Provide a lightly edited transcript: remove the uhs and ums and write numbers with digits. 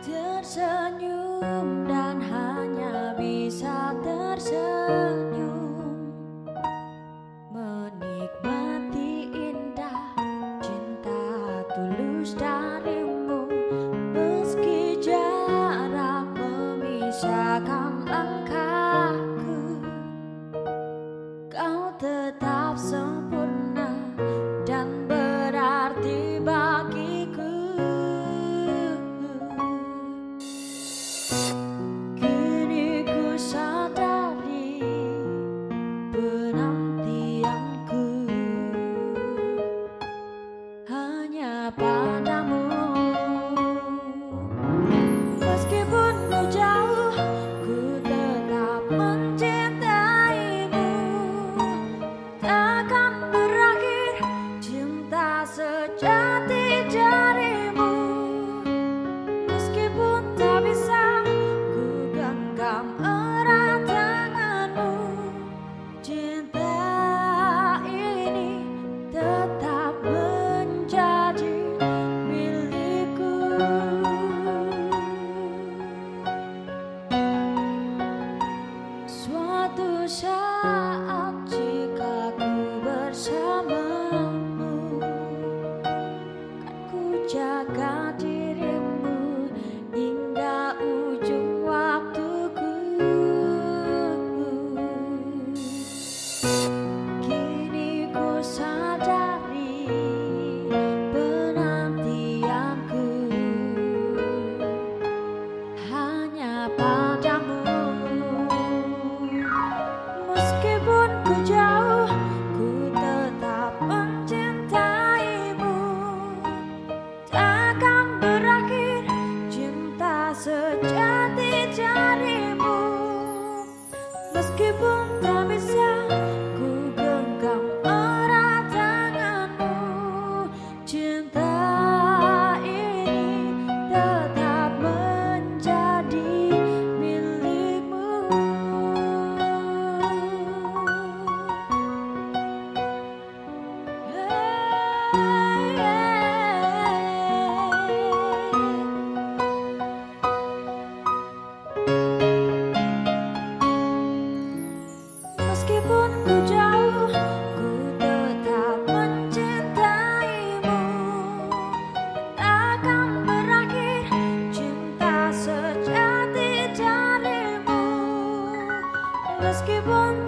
Tersenyum dan hanya bisa tersenyum, menikmati indah cinta tulus darimu. Meski jarak memisahkan langkahku, kau tetap sempurna dan berarti bagiku. Kini ku sadari penantianku hanya padamu. Meskipun ku jauh, ku tetap mencintaimu. Takkan berakhir cinta sejati darimu. Meskipun tak bisa ku genggam erat tanganmu, cinta ini tetap menjadi milikku. Suatu saat jika ku bersamamu, kan ku jaga dirimu hingga ujung waktuku. Kini ku sadari penantianku hanya padamu. Meskipun ku jauh, ku tetap mencintaimu. Takkan berakhir cinta sejati darimu. Meskipun tak bisa ku genggam erat tanganmu, cinta ini tetap menjadi milikmu. Meskipun ku jauh, ku tetap mencintaimu. Takkan berakhir cinta sejati darimu. Meskipun